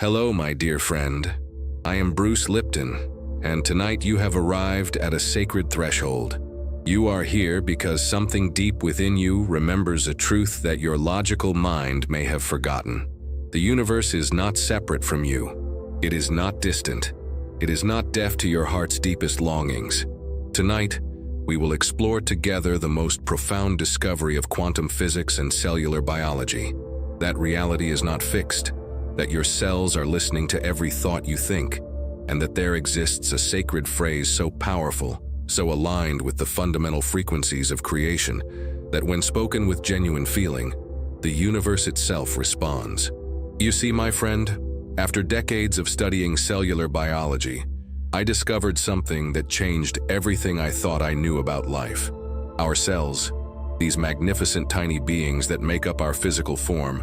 Hello, my dear friend. I am Bruce Lipton, and tonight you have arrived at a sacred threshold. You are here because something deep within you remembers a truth that your logical mind may have forgotten. The universe is not separate from you. It is not distant. It is not deaf to your heart's deepest longings. Tonight, we will explore together the most profound discovery of quantum physics and cellular biology. That reality is not fixed, that your cells are listening to every thought you think, and that there exists a sacred phrase so powerful, so aligned with the fundamental frequencies of creation, that when spoken with genuine feeling, the universe itself responds. You see, my friend, after decades of studying cellular biology, I discovered something that changed everything I thought I knew about life. Our cells, these magnificent tiny beings that make up our physical form,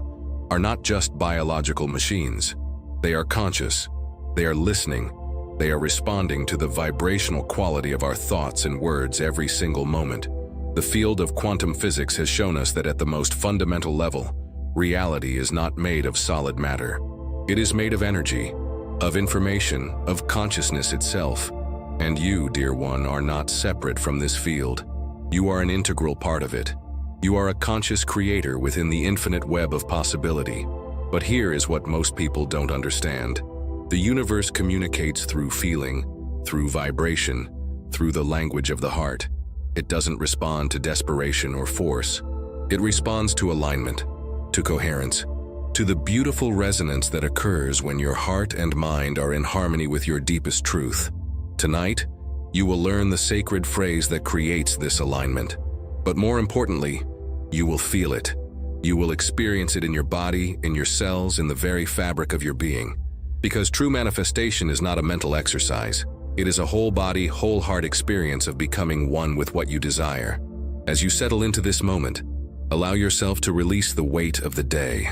are not just biological machines. They are conscious. They are listening. They are responding to the vibrational quality of our thoughts and words every single moment. The field of quantum physics has shown us that at the most fundamental level, reality is not made of solid matter. It is made of energy, of information, of consciousness itself. And you, dear one, are not separate from this field. You are an integral part of it. You are a conscious creator within the infinite web of possibility. But here is what most people don't understand. The universe communicates through feeling, through vibration, through the language of the heart. It doesn't respond to desperation or force. It responds to alignment, to coherence, to the beautiful resonance that occurs when your heart and mind are in harmony with your deepest truth. Tonight, you will learn the sacred phrase that creates this alignment. But more importantly, you will feel it. You will experience it in your body, in your cells, in the very fabric of your being. Because true manifestation is not a mental exercise. It is a whole-body, whole-heart experience of becoming one with what you desire. As you settle into this moment, allow yourself to release the weight of the day.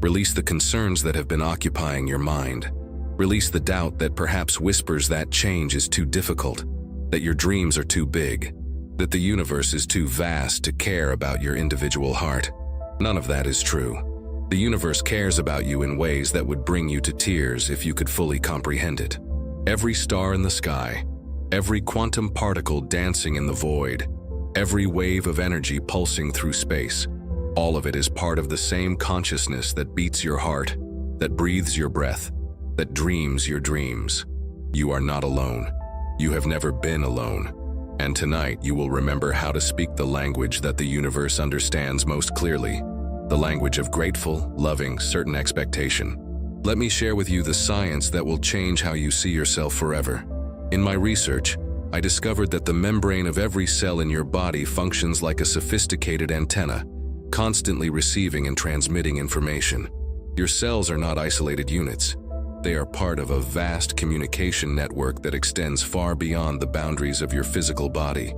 Release the concerns that have been occupying your mind. Release the doubt that perhaps whispers that change is too difficult, that your dreams are too big, that the universe is too vast to care about your individual heart. None of that is true. The universe cares about you in ways that would bring you to tears if you could fully comprehend it. Every star in the sky, every quantum particle dancing in the void, every wave of energy pulsing through space, all of it is part of the same consciousness that beats your heart, that breathes your breath, that dreams your dreams. You are not alone. You have never been alone. And tonight you will remember how to speak the language that the universe understands most clearly, the language of grateful, loving, certain expectation. Let me share with you the science that will change how you see yourself forever. In my research, I discovered that the membrane of every cell in your body functions like a sophisticated antenna, constantly receiving and transmitting information. Your cells are not isolated units. They are part of a vast communication network that extends far beyond the boundaries of your physical body.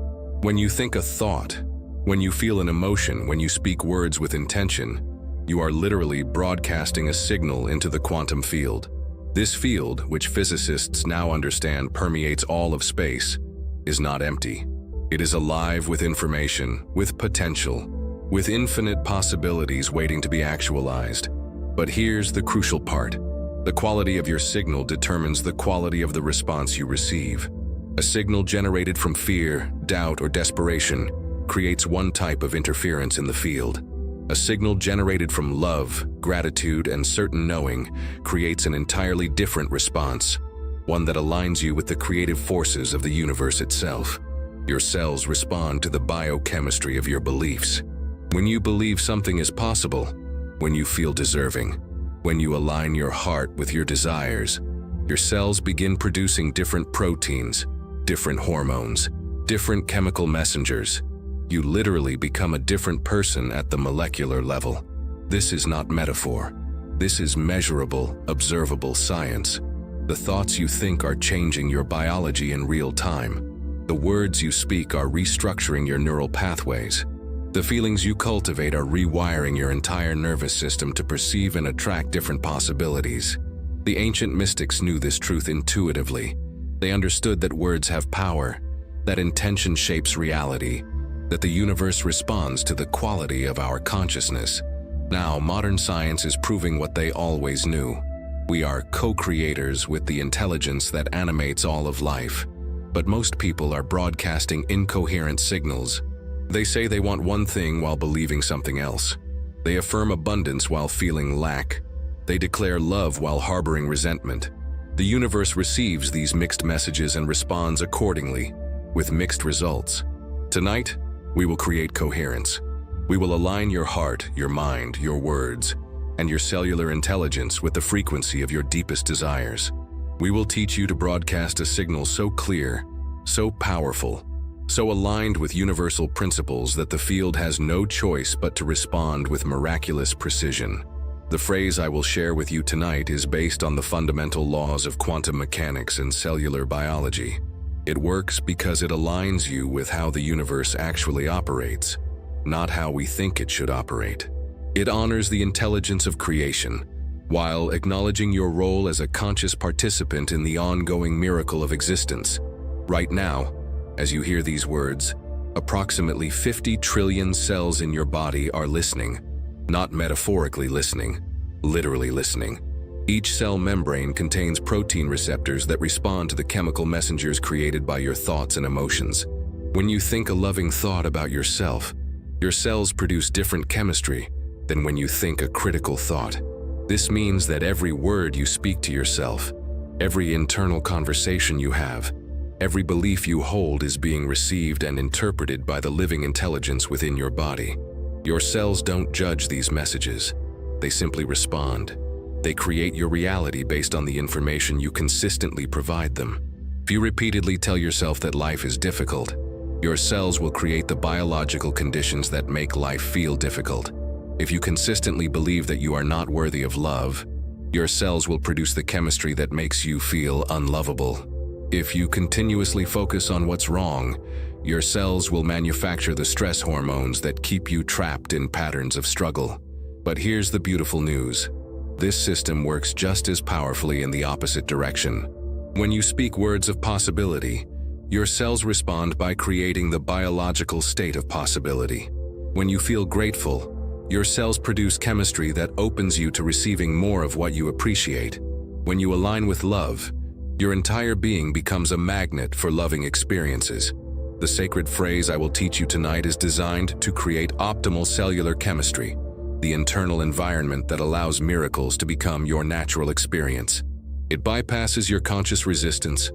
When you think a thought, when you feel an emotion, when you speak words with intention, you are literally broadcasting a signal into the quantum field. This field, which physicists now understand permeates all of space, is not empty. It is alive with information, with potential, with infinite possibilities waiting to be actualized. But here's the crucial part. The quality of your signal determines the quality of the response you receive. A signal generated from fear, doubt, or desperation creates one type of interference in the field. A signal generated from love, gratitude, and certain knowing creates an entirely different response, one that aligns you with the creative forces of the universe itself. Your cells respond to the biochemistry of your beliefs. When you believe something is possible, when you feel deserving, when you align your heart with your desires, your cells begin producing different proteins, different hormones, different chemical messengers. You literally become a different person at the molecular level. This is not metaphor. This is measurable, observable science. The thoughts you think are changing your biology in real time. The words you speak are restructuring your neural pathways. The feelings you cultivate are rewiring your entire nervous system to perceive and attract different possibilities. The ancient mystics knew this truth intuitively. They understood that words have power, that intention shapes reality, that the universe responds to the quality of our consciousness. Now, modern science is proving what they always knew. We are co-creators with the intelligence that animates all of life. But most people are broadcasting incoherent signals. They say they want one thing while believing something else. They affirm abundance while feeling lack. They declare love while harboring resentment. The universe receives these mixed messages and responds accordingly, with mixed results. Tonight, we will create coherence. We will align your heart, your mind, your words, and your cellular intelligence with the frequency of your deepest desires. We will teach you to broadcast a signal so clear, so powerful, so aligned with universal principles that the field has no choice but to respond with miraculous precision. The phrase I will share with you tonight is based on the fundamental laws of quantum mechanics and cellular biology. It works because it aligns you with how the universe actually operates, not how we think it should operate. It honors the intelligence of creation, while acknowledging your role as a conscious participant in the ongoing miracle of existence. Right now, as you hear these words, approximately 50 trillion cells in your body are listening, not metaphorically listening, literally listening. Each cell membrane contains protein receptors that respond to the chemical messengers created by your thoughts and emotions. When you think a loving thought about yourself, your cells produce different chemistry than when you think a critical thought. This means that every word you speak to yourself, every internal conversation you have, every belief you hold is being received and interpreted by the living intelligence within your body. Your cells don't judge these messages. They simply respond. They create your reality based on the information you consistently provide them. If you repeatedly tell yourself that life is difficult, your cells will create the biological conditions that make life feel difficult. If you consistently believe that you are not worthy of love, your cells will produce the chemistry that makes you feel unlovable. If you continuously focus on what's wrong, your cells will manufacture the stress hormones that keep you trapped in patterns of struggle. But here's the beautiful news. This system works just as powerfully in the opposite direction. When you speak words of possibility, your cells respond by creating the biological state of possibility. When you feel grateful, your cells produce chemistry that opens you to receiving more of what you appreciate. When you align with love, your entire being becomes a magnet for loving experiences. The sacred phrase I will teach you tonight is designed to create optimal cellular chemistry, the internal environment that allows miracles to become your natural experience. It bypasses your conscious resistance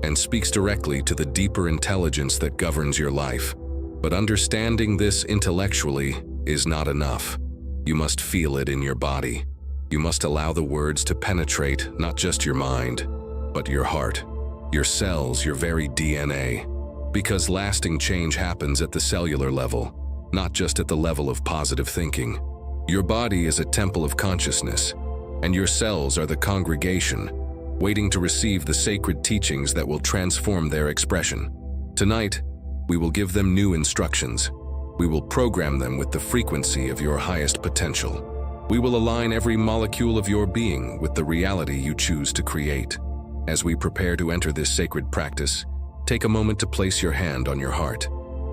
and speaks directly to the deeper intelligence that governs your life. But understanding this intellectually is not enough. You must feel it in your body. You must allow the words to penetrate not just your mind, but your heart, your cells, your very DNA. Because lasting change happens at the cellular level, not just at the level of positive thinking. Your body is a temple of consciousness, and your cells are the congregation, waiting to receive the sacred teachings that will transform their expression. Tonight, we will give them new instructions. We will program them with the frequency of your highest potential. We will align every molecule of your being with the reality you choose to create. As we prepare to enter this sacred practice, take a moment to place your hand on your heart.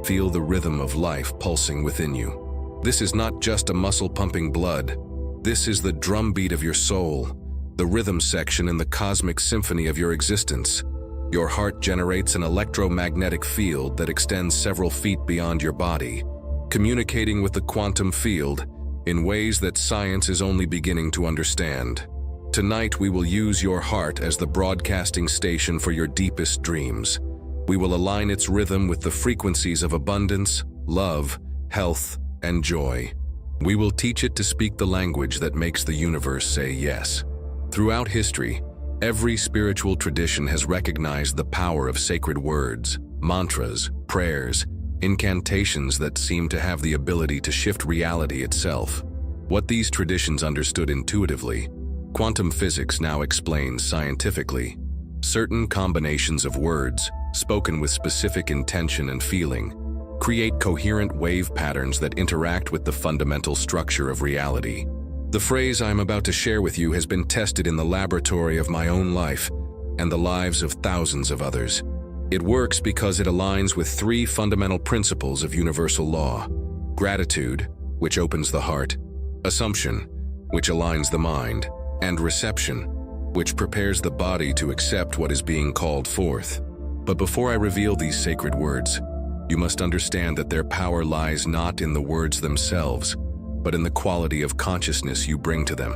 Feel the rhythm of life pulsing within you. This is not just a muscle pumping blood. This is the drumbeat of your soul, the rhythm section in the cosmic symphony of your existence. Your heart generates an electromagnetic field that extends several feet beyond your body, communicating with the quantum field in ways that science is only beginning to understand. Tonight, we will use your heart as the broadcasting station for your deepest dreams. We will align its rhythm with the frequencies of abundance, love, health, and joy. We will teach it to speak the language that makes the universe say yes. Throughout history, every spiritual tradition has recognized the power of sacred words, mantras, prayers, incantations that seem to have the ability to shift reality itself. What these traditions understood intuitively, quantum physics now explains scientifically. Certain combinations of words, spoken with specific intention and feeling, create coherent wave patterns that interact with the fundamental structure of reality. The phrase I'm about to share with you has been tested in the laboratory of my own life and the lives of thousands of others. It works because it aligns with three fundamental principles of universal law: gratitude, which opens the heart; assumption, which aligns the mind; and reception, which prepares the body to accept what is being called forth. But before I reveal these sacred words, you must understand that their power lies not in the words themselves, but in the quality of consciousness you bring to them.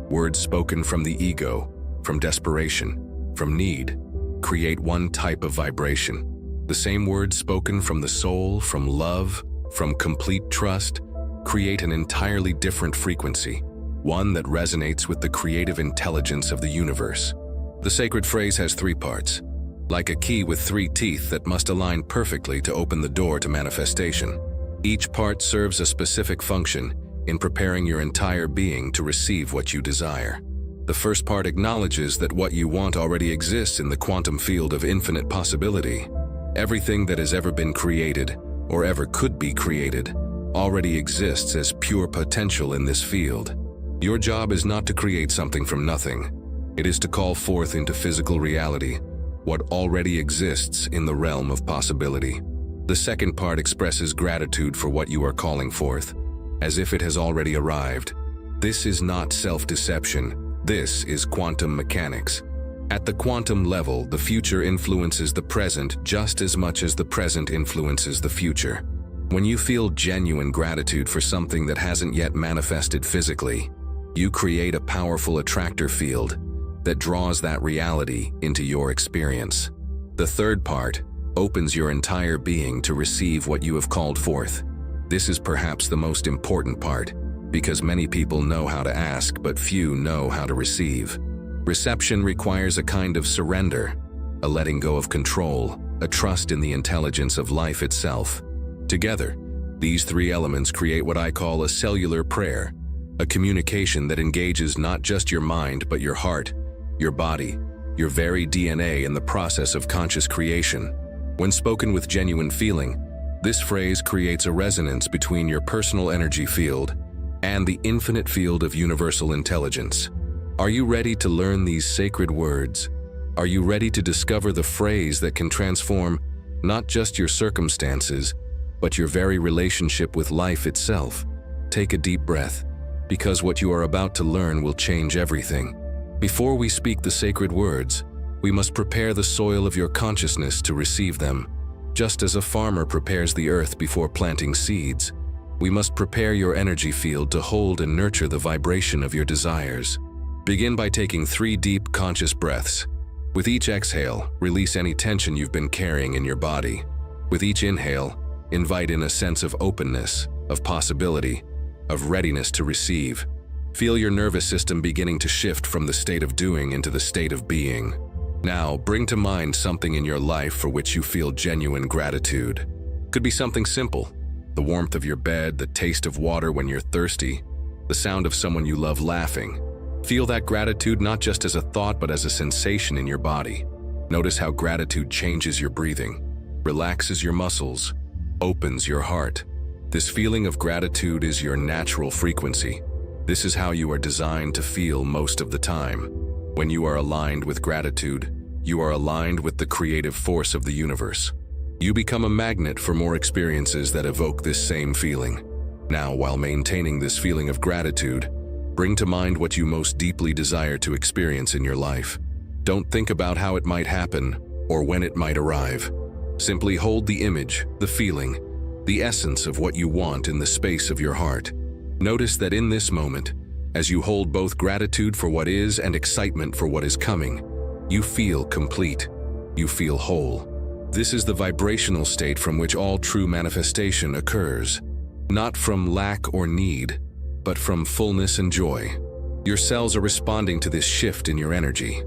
Words spoken from the ego, from desperation, from need, create one type of vibration. The same words spoken from the soul, from love, from complete trust, create an entirely different frequency, one that resonates with the creative intelligence of the universe. The sacred phrase has three parts, like a key with three teeth that must align perfectly to open the door to manifestation. Each part serves a specific function in preparing your entire being to receive what you desire. The first part acknowledges that what you want already exists in the quantum field of infinite possibility. Everything that has ever been created, or ever could be created, already exists as pure potential in this field. Your job is not to create something from nothing. It is to call forth into physical reality what already exists in the realm of possibility. The second part expresses gratitude for what you are calling forth, as if it has already arrived. This is not self-deception. This is quantum mechanics. At the quantum level, the future influences the present just as much as the present influences the future. When you feel genuine gratitude for something that hasn't yet manifested physically, you create a powerful attractor field that draws that reality into your experience. The third part opens your entire being to receive what you have called forth. This is perhaps the most important part, because many people know how to ask, but few know how to receive. Reception requires a kind of surrender, a letting go of control, a trust in the intelligence of life itself. Together, these three elements create what I call a cellular prayer, a communication that engages not just your mind but your heart, your body, your very DNA in the process of conscious creation. When spoken with genuine feeling, this phrase creates a resonance between your personal energy field and the infinite field of universal intelligence. Are you ready to learn these sacred words? Are you ready to discover the phrase that can transform not just your circumstances, but your very relationship with life itself? Take a deep breath, because what you are about to learn will change everything. Before we speak the sacred words, we must prepare the soil of your consciousness to receive them. Just as a farmer prepares the earth before planting seeds, we must prepare your energy field to hold and nurture the vibration of your desires. Begin by taking 3 deep, conscious breaths. With each exhale, release any tension you've been carrying in your body. With each inhale, invite in a sense of openness, of possibility, of readiness to receive. Feel your nervous system beginning to shift from the state of doing into the state of being. Now, bring to mind something in your life for which you feel genuine gratitude. Could be something simple: the warmth of your bed, the taste of water when you're thirsty, the sound of someone you love laughing. Feel that gratitude not just as a thought but as a sensation in your body. Notice how gratitude changes your breathing, relaxes your muscles, opens your heart. This feeling of gratitude is your natural frequency. This is how you are designed to feel most of the time. When you are aligned with gratitude, you are aligned with the creative force of the universe. You become a magnet for more experiences that evoke this same feeling. Now, while maintaining this feeling of gratitude, bring to mind what you most deeply desire to experience in your life. Don't think about how it might happen or when it might arrive. Simply hold the image, the feeling, the essence of what you want in the space of your heart. Notice that in this moment, as you hold both gratitude for what is and excitement for what is coming, you feel complete. You feel whole. This is the vibrational state from which all true manifestation occurs. Not from lack or need, but from fullness and joy. Your cells are responding to this shift in your energy.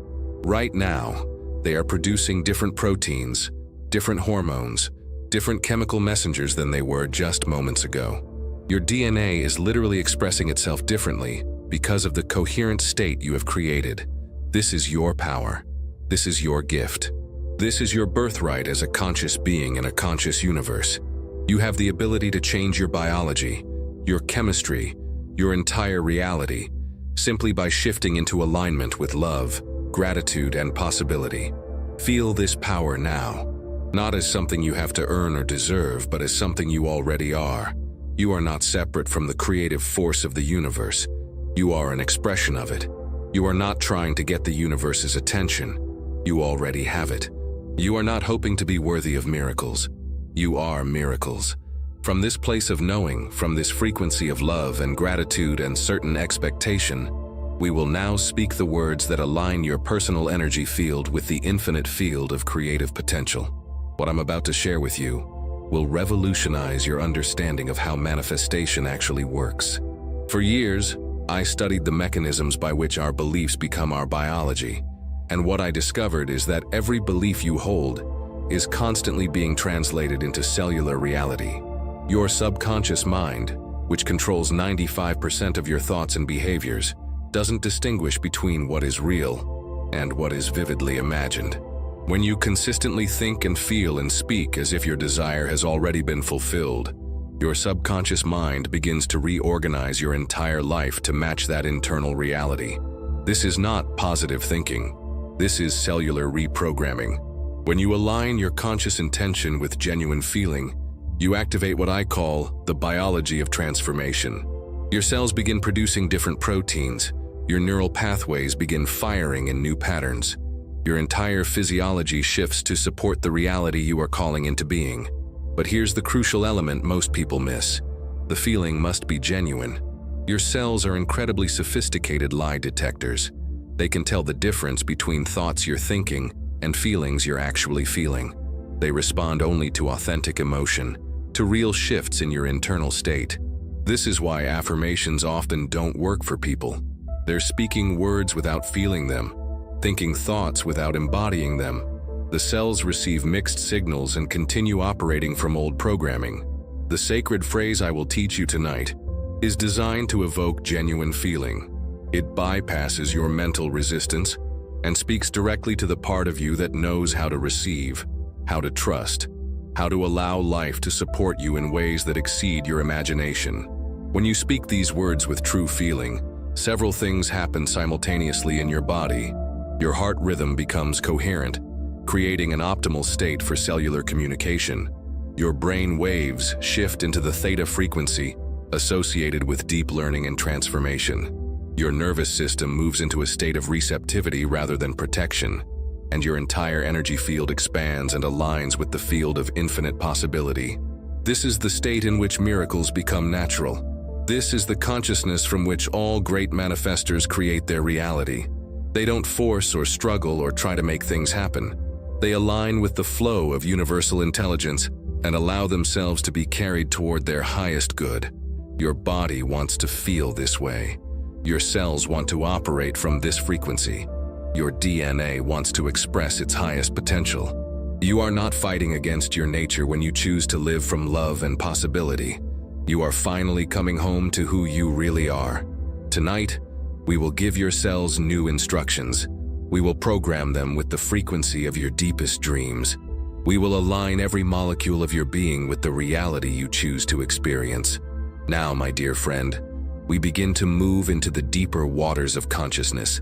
Right now, they are producing different proteins, different hormones, different chemical messengers than they were just moments ago. Your DNA is literally expressing itself differently because of the coherent state you have created. This is your power. This is your gift. This is your birthright as a conscious being in a conscious universe. You have the ability to change your biology, your chemistry, your entire reality, simply by shifting into alignment with love, gratitude, and possibility. Feel this power now, not as something you have to earn or deserve, but as something you already are. You are not separate from the creative force of the universe. You are an expression of it. You are not trying to get the universe's attention. You already have it. You are not hoping to be worthy of miracles. You are miracles. From this place of knowing, from this frequency of love and gratitude and certain expectation, we will now speak the words that align your personal energy field with the infinite field of creative potential. What I'm about to share with you will revolutionize your understanding of how manifestation actually works. For years, I studied the mechanisms by which our beliefs become our biology, and what I discovered is that every belief you hold is constantly being translated into cellular reality. Your subconscious mind, which controls 95% of your thoughts and behaviors, doesn't distinguish between what is real and what is vividly imagined. When you consistently think and feel and speak as if your desire has already been fulfilled, your subconscious mind begins to reorganize your entire life to match that internal reality. This is not positive thinking. This is cellular reprogramming. When you align your conscious intention with genuine feeling, you activate what I call the biology of transformation. Your cells begin producing different proteins. Your neural pathways begin firing in new patterns. Your entire physiology shifts to support the reality you are calling into being. But here's the crucial element most people miss. The feeling must be genuine. Your cells are incredibly sophisticated lie detectors. They can tell the difference between thoughts you're thinking and feelings you're actually feeling. They respond only to authentic emotion, to real shifts in your internal state. This is why affirmations often don't work for people. They're speaking words without feeling them, thinking thoughts without embodying them. The cells receive mixed signals and continue operating from old programming. The sacred phrase I will teach you tonight is designed to evoke genuine feeling. It bypasses your mental resistance and speaks directly to the part of you that knows how to receive, how to trust, how to allow life to support you in ways that exceed your imagination. When you speak these words with true feeling, several things happen simultaneously in your body. Your heart rhythm becomes coherent, creating an optimal state for cellular communication. Your brain waves shift into the theta frequency associated with deep learning and transformation. Your nervous system moves into a state of receptivity rather than protection, and your entire energy field expands and aligns with the field of infinite possibility. This is the state in which miracles become natural. This is the consciousness from which all great manifestors create their reality. They don't force or struggle or try to make things happen. They align with the flow of universal intelligence and allow themselves to be carried toward their highest good. Your body wants to feel this way. Your cells want to operate from this frequency. Your DNA wants to express its highest potential. You are not fighting against your nature when you choose to live from love and possibility. You are finally coming home to who you really are. Tonight, we will give your cells new instructions. We will program them with the frequency of your deepest dreams. We will align every molecule of your being with the reality you choose to experience. Now, my dear friend, we begin to move into the deeper waters of consciousness.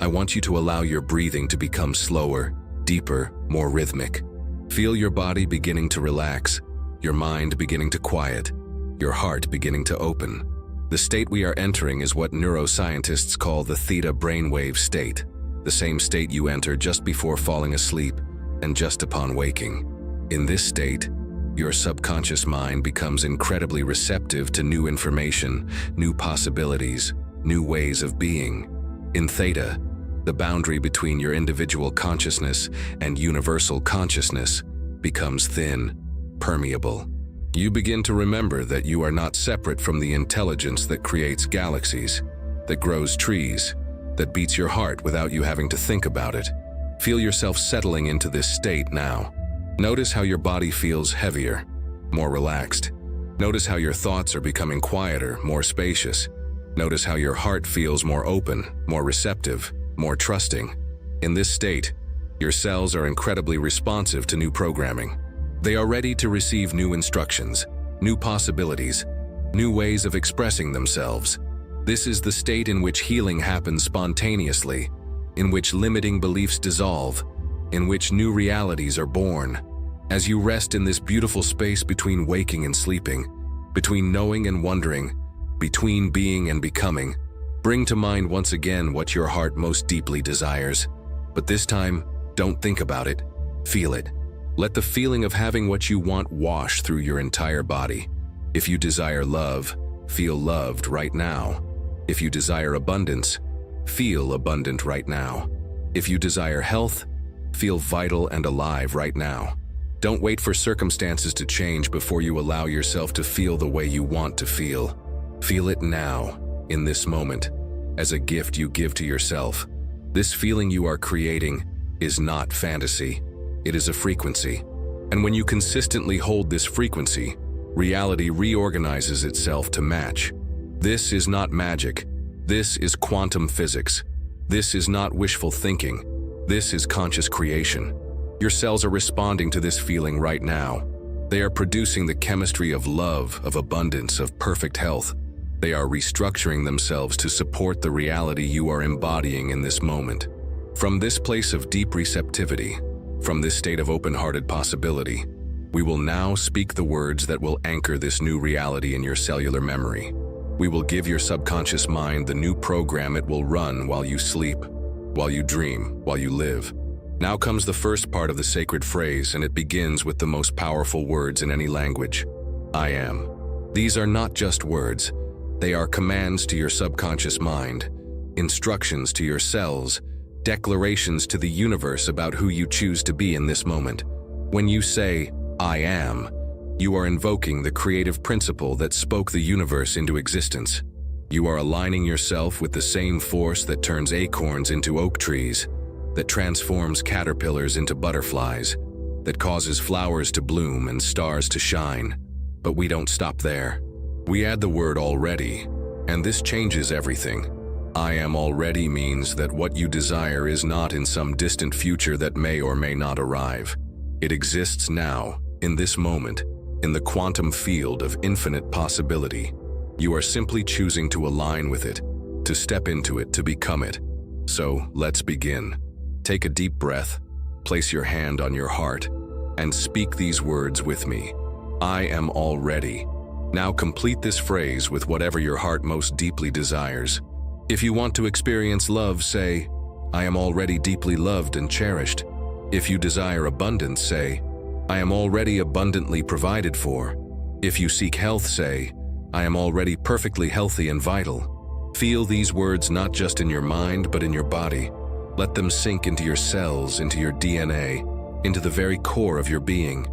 I want you to allow your breathing to become slower, deeper, more rhythmic. Feel your body beginning to relax, your mind beginning to quiet, your heart beginning to open. The state we are entering is what neuroscientists call the theta brainwave state, the same state you enter just before falling asleep and just upon waking. In this state, your subconscious mind becomes incredibly receptive to new information, new possibilities, new ways of being. In theta, the boundary between your individual consciousness and universal consciousness becomes thin, permeable. You begin to remember that you are not separate from the intelligence that creates galaxies, that grows trees, that beats your heart without you having to think about it. Feel yourself settling into this state now. Notice how your body feels heavier, more relaxed. Notice how your thoughts are becoming quieter, more spacious. Notice how your heart feels more open, more receptive, more trusting. In this state, your cells are incredibly responsive to new programming. They are ready to receive new instructions, new possibilities, new ways of expressing themselves. This is the state in which healing happens spontaneously, in which limiting beliefs dissolve, in which new realities are born. As you rest in this beautiful space between waking and sleeping, between knowing and wondering, between being and becoming, Bring to mind once again what your heart most deeply desires. But this time, don't think about it, feel it. Let the feeling of having what you want wash through your entire body. If you desire love, feel loved right now. If you desire abundance, feel abundant right now. If you desire health, feel vital and alive right now. Don't wait for circumstances to change before you allow yourself to feel the way you want to feel. Feel it now, in this moment, as a gift you give to yourself. This feeling you are creating is not fantasy. It is a frequency. And when you consistently hold this frequency, reality reorganizes itself to match. This is not magic. This is quantum physics. This is not wishful thinking. This is conscious creation. Your cells are responding to this feeling right now. They are producing the chemistry of love, of abundance, of perfect health. They are restructuring themselves to support the reality you are embodying in this moment. From this place of deep receptivity, from this state of open-hearted possibility, we will now speak the words that will anchor this new reality in your cellular memory. We will give your subconscious mind the new program it will run while you sleep, while you dream, while you live. Now comes the first part of the sacred phrase, and it begins with the most powerful words in any language. I am. These are not just words. They are commands to your subconscious mind, instructions to your cells, declarations to the universe about who you choose to be in this moment. When you say, I am, you are invoking the creative principle that spoke the universe into existence. You are aligning yourself with the same force that turns acorns into oak trees, that transforms caterpillars into butterflies, that causes flowers to bloom and stars to shine. But we don't stop there. We add the word already, and this changes everything. I am already means that what you desire is not in some distant future that may or may not arrive. It exists now, in this moment, in the quantum field of infinite possibility. You are simply choosing to align with it, to step into it, to become it. So, let's begin. Take a deep breath, place your hand on your heart, and speak these words with me. I am already. Now complete this phrase with whatever your heart most deeply desires. If you want to experience love, say, I am already deeply loved and cherished. If you desire abundance, say, I am already abundantly provided for. If you seek health, say, I am already perfectly healthy and vital. Feel these words not just in your mind, but in your body. Let them sink into your cells, into your DNA, into the very core of your being.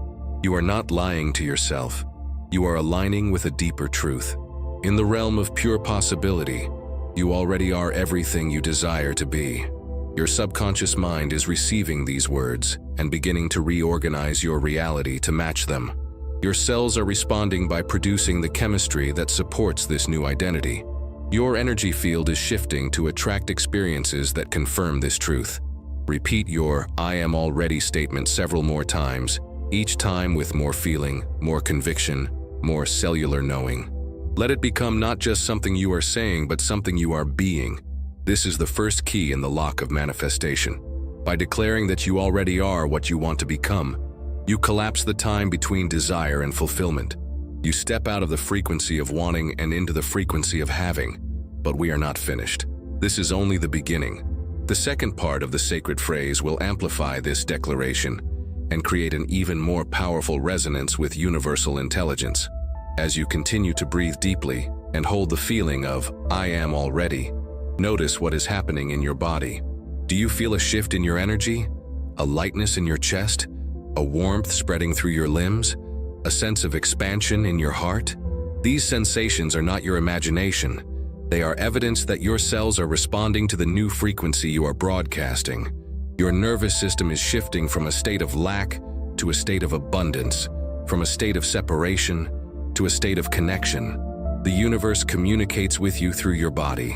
You are not lying to yourself. You are aligning with a deeper truth. In the realm of pure possibility, you already are everything you desire to be. Your subconscious mind is receiving these words and beginning to reorganize your reality to match them. Your cells are responding by producing the chemistry that supports this new identity. Your energy field is shifting to attract experiences that confirm this truth. Repeat your I am already statement several more times, each time with more feeling, more conviction, more cellular knowing. Let it become not just something you are saying, but something you are being. This is the first key in the lock of manifestation. By declaring that you already are what you want to become, you collapse the time between desire and fulfillment. You step out of the frequency of wanting and into the frequency of having. But we are not finished. This is only the beginning. The second part of the sacred phrase will amplify this declaration and create an even more powerful resonance with universal intelligence. As you continue to breathe deeply and hold the feeling of I am already, notice what is happening in your body. Do you feel a shift in your energy? A lightness in your chest? A warmth spreading through your limbs? A sense of expansion in your heart? These sensations are not your imagination. They are evidence that your cells are responding to the new frequency you are broadcasting. Your nervous system is shifting from a state of lack to a state of abundance, from a state of separation to a state of connection. The universe communicates with you through your body.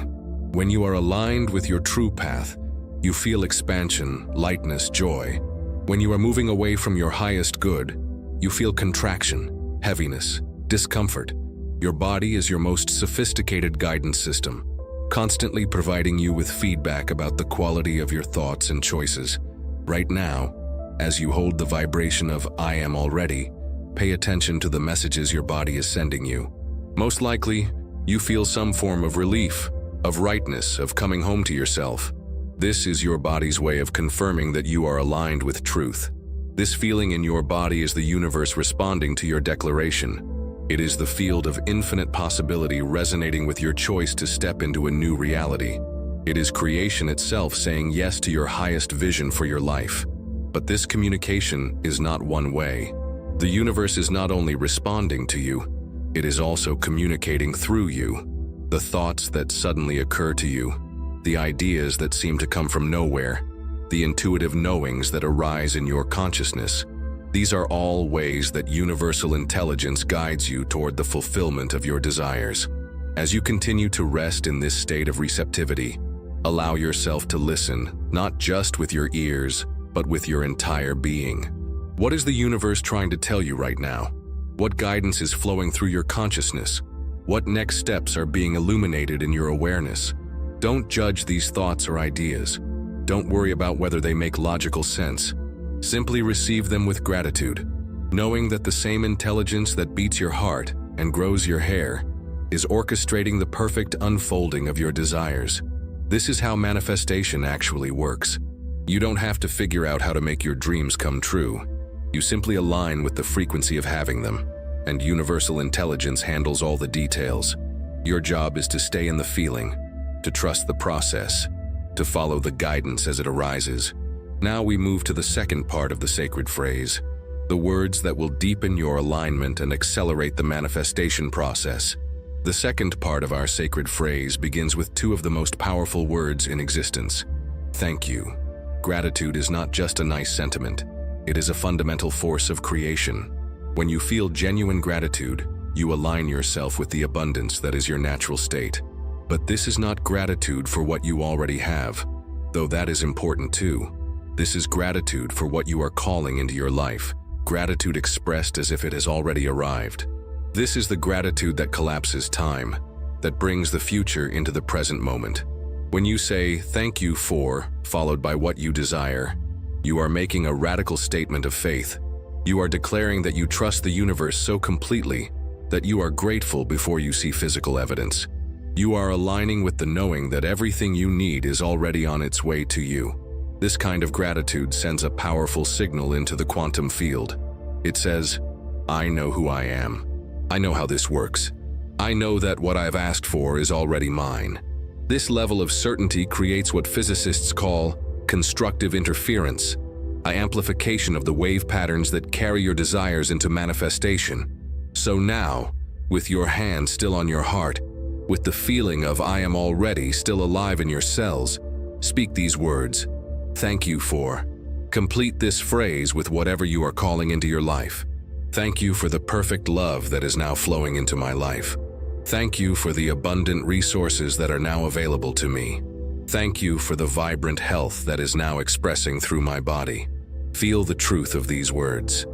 When you are aligned with your true path, you feel expansion, lightness, joy. When you are moving away from your highest good, you feel contraction, heaviness, discomfort. Your body is your most sophisticated guidance system, constantly providing you with feedback about the quality of your thoughts and choices. Right now, as you hold the vibration of I am already, pay attention to the messages your body is sending you. Most likely, you feel some form of relief, of rightness, of coming home to yourself. This is your body's way of confirming that you are aligned with truth. This feeling in your body is the universe responding to your declaration. It is the field of infinite possibility resonating with your choice to step into a new reality. It is creation itself saying yes to your highest vision for your life. But this communication is not one way. The universe is not only responding to you, it is also communicating through you. The thoughts that suddenly occur to you, the ideas that seem to come from nowhere, the intuitive knowings that arise in your consciousness, these are all ways that universal intelligence guides you toward the fulfillment of your desires. As you continue to rest in this state of receptivity, allow yourself to listen, not just with your ears, but with your entire being. What is the universe trying to tell you right now? What guidance is flowing through your consciousness? What next steps are being illuminated in your awareness? Don't judge these thoughts or ideas. Don't worry about whether they make logical sense. Simply receive them with gratitude, knowing that the same intelligence that beats your heart and grows your hair is orchestrating the perfect unfolding of your desires. This is how manifestation actually works. You don't have to figure out how to make your dreams come true. You simply align with the frequency of having them, and universal intelligence handles all the details. Your job is to stay in the feeling, to trust the process, to follow the guidance as it arises. Now we move to the second part of the sacred phrase, the words that will deepen your alignment and accelerate the manifestation process. The second part of our sacred phrase begins with two of the most powerful words in existence: thank you. Gratitude is not just a nice sentiment, it is a fundamental force of creation. When you feel genuine gratitude, you align yourself with the abundance that is your natural state. But this is not gratitude for what you already have, though that is important too. This is gratitude for what you are calling into your life, gratitude expressed as if it has already arrived. This is the gratitude that collapses time, that brings the future into the present moment. When you say, "Thank you for," followed by what you desire, you are making a radical statement of faith. You are declaring that you trust the universe so completely that you are grateful before you see physical evidence. You are aligning with the knowing that everything you need is already on its way to you. This kind of gratitude sends a powerful signal into the quantum field. It says, "I know who I am. I know how this works. I know that what I've asked for is already mine." This level of certainty creates what physicists call constructive interference, an amplification of the wave patterns that carry your desires into manifestation. So now, with your hand still on your heart, with the feeling of "I am already" still alive in your cells, speak these words, "Thank you for." Complete this phrase with whatever you are calling into your life. Thank you for the perfect love that is now flowing into my life. Thank you for the abundant resources that are now available to me. Thank you for the vibrant health that is now expressing through my body. Feel the truth of these words.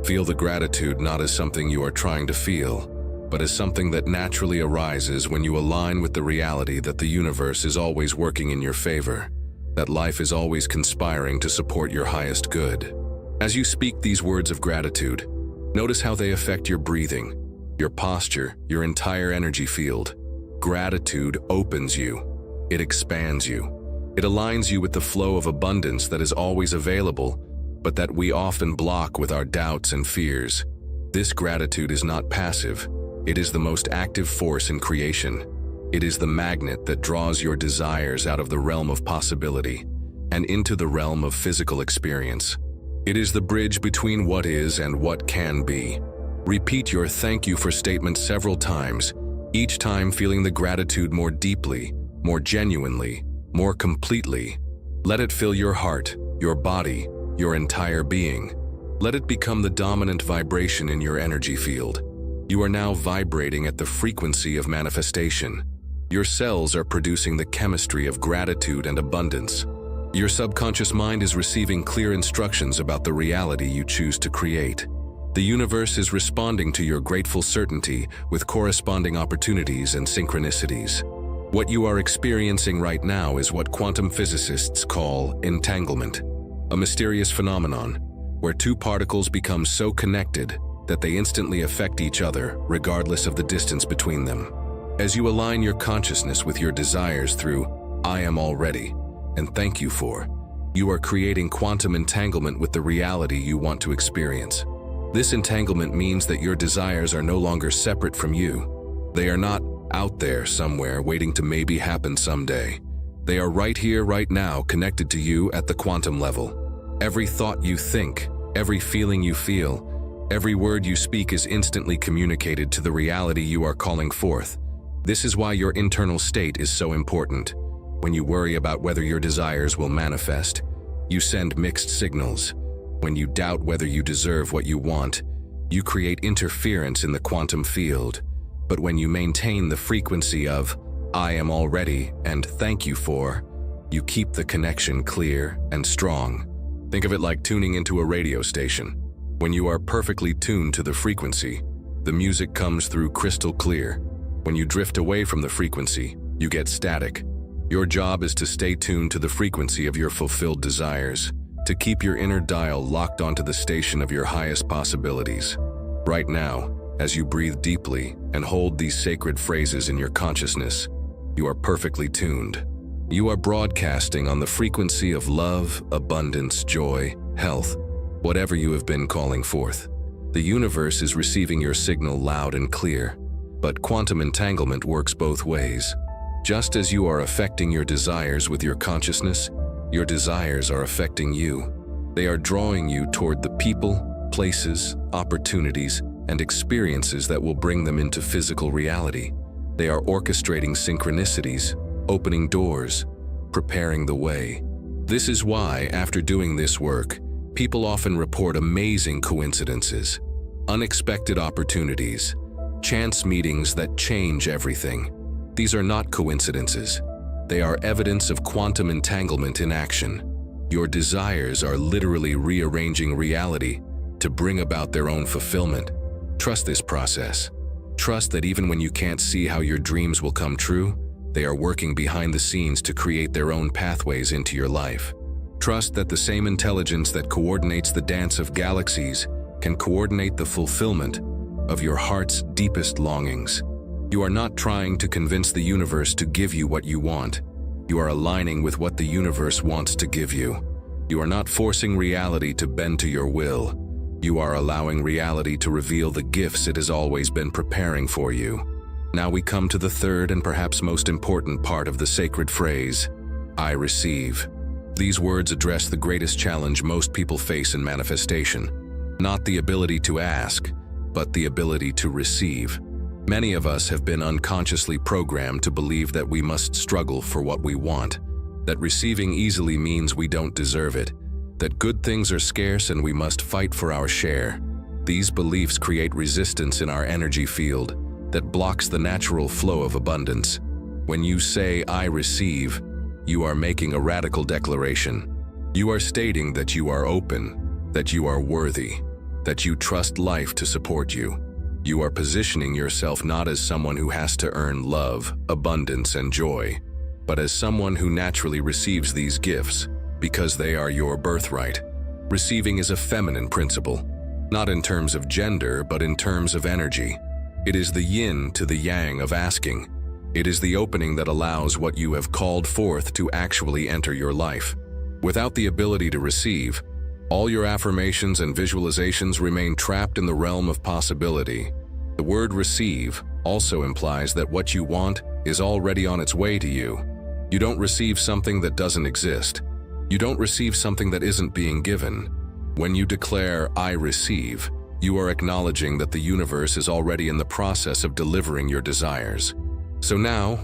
Feel the gratitude not as something you are trying to feel, but as something that naturally arises when you align with the reality that the universe is always working in your favor, that life is always conspiring to support your highest good. As you speak these words of gratitude, notice how they affect your breathing, your posture, your entire energy field. Gratitude opens you. It expands you. It aligns you with the flow of abundance that is always available, but that we often block with our doubts and fears. This gratitude is not passive. It is the most active force in creation. It is the magnet that draws your desires out of the realm of possibility and into the realm of physical experience. It is the bridge between what is and what can be. Repeat your "thank you for" statement several times, each time feeling the gratitude more deeply, more genuinely, more completely. Let it fill your heart, your body, your entire being. Let it become the dominant vibration in your energy field. You are now vibrating at the frequency of manifestation. Your cells are producing the chemistry of gratitude and abundance. Your subconscious mind is receiving clear instructions about the reality you choose to create. The universe is responding to your grateful certainty with corresponding opportunities and synchronicities. What you are experiencing right now is what quantum physicists call entanglement, a mysterious phenomenon where two particles become so connected that they instantly affect each other regardless of the distance between them. As you align your consciousness with your desires through I am already and thank you for, you are creating quantum entanglement with the reality you want to experience. This entanglement means that your desires are no longer separate from you. They are not out there somewhere waiting to maybe happen someday. They are right here, right now, connected to you at the quantum level. Every thought you think, every feeling you feel, every word you speak is instantly communicated to the reality you are calling forth. This is why your internal state is so important. When you worry about whether your desires will manifest, you send mixed signals. When you doubt whether you deserve what you want, you create interference in the quantum field. But when you maintain the frequency of I am already and thank you for, you keep the connection clear and strong. Think of it like tuning into a radio station. When you are perfectly tuned to the frequency, the music comes through crystal clear. When you drift away from the frequency, you get static. Your job is to stay tuned to the frequency of your fulfilled desires, to keep your inner dial locked onto the station of your highest possibilities. Right now, as you breathe deeply and hold these sacred phrases in your consciousness, you are perfectly tuned. You are broadcasting on the frequency of love, abundance, joy, health, whatever you have been calling forth. The universe is receiving your signal loud and clear, but quantum entanglement works both ways. Just as you are affecting your desires with your consciousness, your desires are affecting you. They are drawing you toward the people, places, opportunities, and experiences that will bring them into physical reality. They are orchestrating synchronicities, opening doors, preparing the way. This is why, after doing this work, people often report amazing coincidences, unexpected opportunities, chance meetings that change everything. These are not coincidences. They are evidence of quantum entanglement in action. Your desires are literally rearranging reality to bring about their own fulfillment. Trust this process. Trust that even when you can't see how your dreams will come true, they are working behind the scenes to create their own pathways into your life. Trust that the same intelligence that coordinates the dance of galaxies can coordinate the fulfillment of your heart's deepest longings. You are not trying to convince the universe to give you what you want. You are aligning with what the universe wants to give you. You are not forcing reality to bend to your will. You are allowing reality to reveal the gifts it has always been preparing for you. Now we come to the third and perhaps most important part of the sacred phrase, I receive. These words address the greatest challenge most people face in manifestation. Not the ability to ask, but the ability to receive. Many of us have been unconsciously programmed to believe that we must struggle for what we want, that receiving easily means we don't deserve it, that good things are scarce and we must fight for our share. These beliefs create resistance in our energy field that blocks the natural flow of abundance. When you say, I receive, you are making a radical declaration. You are stating that you are open, that you are worthy, that you trust life to support you. You are positioning yourself not as someone who has to earn love, abundance, and joy, but as someone who naturally receives these gifts because they are your birthright. Receiving is a feminine principle, not in terms of gender, but in terms of energy. It is the yin to the yang of asking. It is the opening that allows what you have called forth to actually enter your life. Without the ability to receive, all your affirmations and visualizations remain trapped in the realm of possibility. The word receive also implies that what you want is already on its way to you. You don't receive something that doesn't exist. You don't receive something that isn't being given. When you declare, I receive, you are acknowledging that the universe is already in the process of delivering your desires. So now,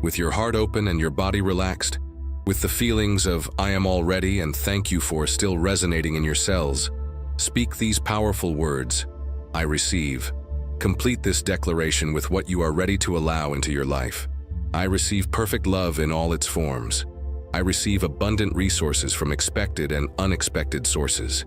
with your heart open and your body relaxed, with the feelings of I am already and thank you for still resonating in your cells, speak these powerful words, I receive. Complete this declaration with what you are ready to allow into your life. I receive perfect love in all its forms. I receive abundant resources from expected and unexpected sources.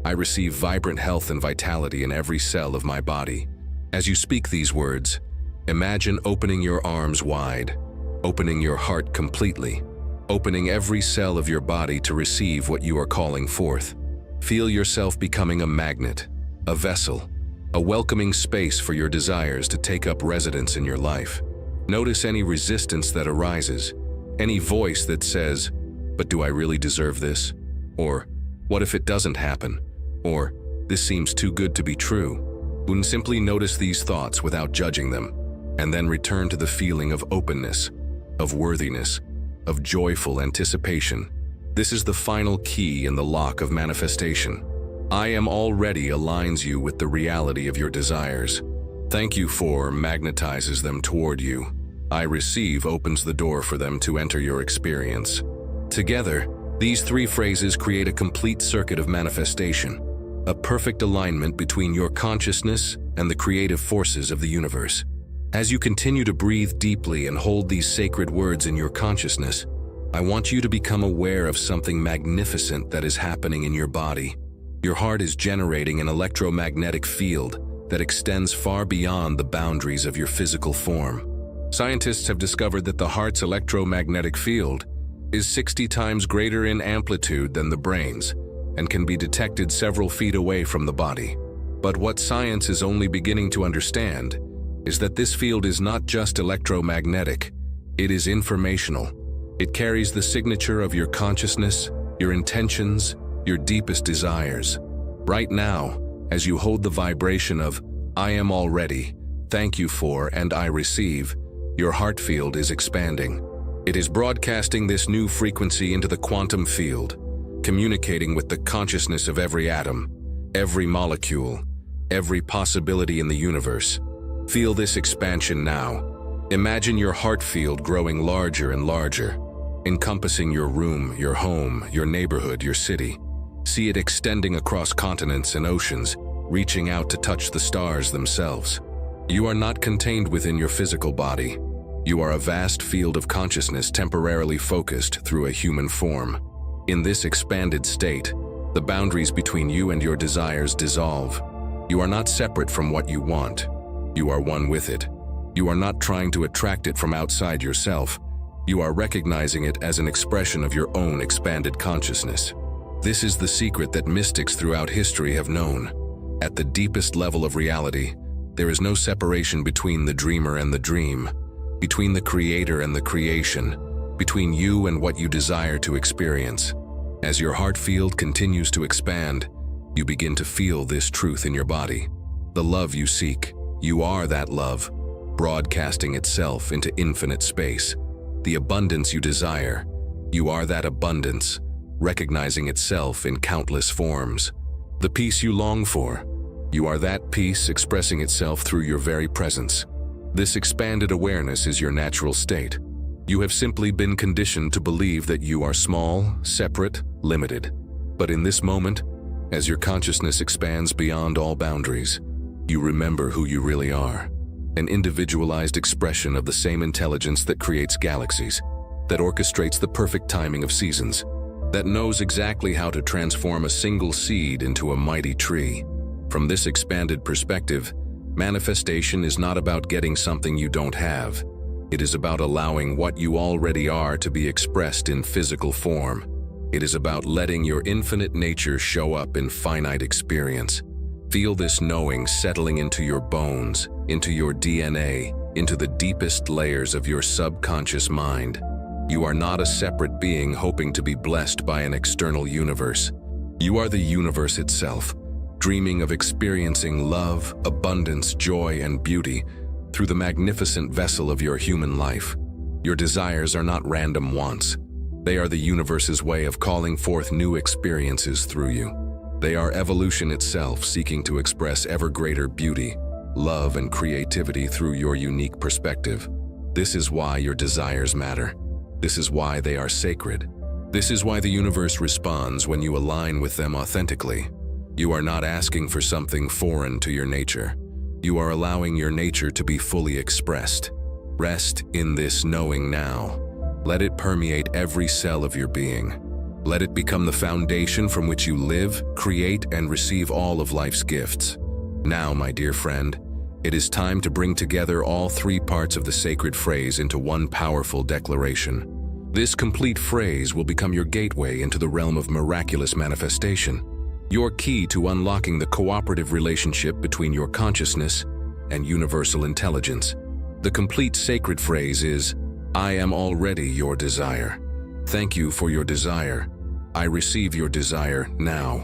I receive vibrant health and vitality in every cell of my body. As you speak these words, imagine opening your arms wide, opening your heart completely, opening every cell of your body to receive what you are calling forth. Feel yourself becoming a magnet, a vessel, a welcoming space for your desires to take up residence in your life. Notice any resistance that arises, any voice that says, "But do I really deserve this?" Or, "What if it doesn't happen?" Or, "This seems too good to be true." Simply notice these thoughts without judging them, and then return to the feeling of openness, of worthiness, of joyful anticipation. This is the final key in the lock of manifestation. "I am already" aligns you with the reality of your desires. "Thank you for" magnetizes them toward you. "I receive" opens the door for them to enter your experience. Together, these three phrases create a complete circuit of manifestation, a perfect alignment between your consciousness and the creative forces of the universe. As you continue to breathe deeply and hold these sacred words in your consciousness, I want you to become aware of something magnificent that is happening in your body. Your heart is generating an electromagnetic field that extends far beyond the boundaries of your physical form. Scientists have discovered that the heart's electromagnetic field is 60 times greater in amplitude than the brain's and can be detected several feet away from the body. But what science is only beginning to understand is that this field is not just electromagnetic, it is informational. It carries the signature of your consciousness, your intentions, your deepest desires. Right now, as you hold the vibration of "I am already," "Thank you for," and "I receive," your heart field is expanding. It is broadcasting this new frequency into the quantum field, communicating with the consciousness of every atom, every molecule, every possibility in the universe. Feel this expansion now. Imagine your heart field growing larger and larger, encompassing your room, your home, your neighborhood, your city. See it extending across continents and oceans, reaching out to touch the stars themselves. You are not contained within your physical body. You are a vast field of consciousness temporarily focused through a human form. In this expanded state, the boundaries between you and your desires dissolve. You are not separate from what you want. You are one with it. You are not trying to attract it from outside yourself. You are recognizing it as an expression of your own expanded consciousness. This is the secret that mystics throughout history have known. At the deepest level of reality, there is no separation between the dreamer and the dream, between the creator and the creation, between you and what you desire to experience. As your heart field continues to expand, you begin to feel this truth in your body. The love you seek, you are that love, broadcasting itself into infinite space. The abundance you desire, you are that abundance, recognizing itself in countless forms. The peace you long for, you are that peace expressing itself through your very presence. This expanded awareness is your natural state. You have simply been conditioned to believe that you are small, separate, limited. But in this moment, as your consciousness expands beyond all boundaries, you remember who you really are. An individualized expression of the same intelligence that creates galaxies, that orchestrates the perfect timing of seasons, that knows exactly how to transform a single seed into a mighty tree. From this expanded perspective, manifestation is not about getting something you don't have. It is about allowing what you already are to be expressed in physical form. It is about letting your infinite nature show up in finite experience. Feel this knowing settling into your bones, into your DNA, into the deepest layers of your subconscious mind. You are not a separate being hoping to be blessed by an external universe. You are the universe itself, dreaming of experiencing love, abundance, joy, and beauty through the magnificent vessel of your human life. Your desires are not random wants. They are the universe's way of calling forth new experiences through you. They are evolution itself seeking to express ever greater beauty, love, and creativity through your unique perspective. This is why your desires matter. This is why they are sacred. This is why the universe responds when you align with them authentically. You are not asking for something foreign to your nature. You are allowing your nature to be fully expressed. Rest in this knowing now. Let it permeate every cell of your being. Let it become the foundation from which you live, create, and receive all of life's gifts. Now, my dear friend, it is time to bring together all three parts of the sacred phrase into one powerful declaration. This complete phrase will become your gateway into the realm of miraculous manifestation, your key to unlocking the cooperative relationship between your consciousness and universal intelligence. The complete sacred phrase is, I am already your desire. Thank you for your desire. I receive your desire now.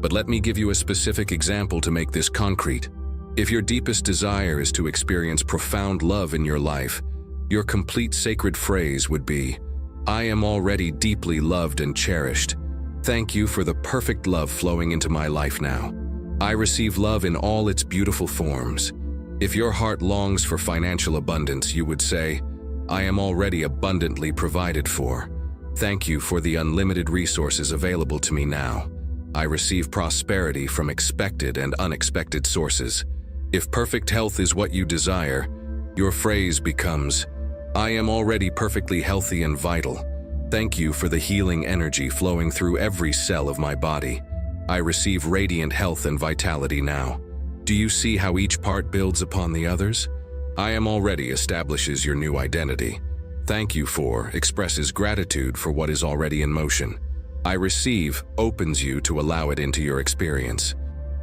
But let me give you a specific example to make this concrete. If your deepest desire is to experience profound love in your life, your complete sacred phrase would be, I am already deeply loved and cherished. Thank you for the perfect love flowing into my life now. I receive love in all its beautiful forms. If your heart longs for financial abundance, you would say, I am already abundantly provided for. Thank you for the unlimited resources available to me now. I receive prosperity from expected and unexpected sources. If perfect health is what you desire, your phrase becomes, I am already perfectly healthy and vital. Thank you for the healing energy flowing through every cell of my body. I receive radiant health and vitality now. Do you see how each part builds upon the others? I am already establishes your new identity. Thank you for expresses gratitude for what is already in motion. I receive opens you to allow it into your experience.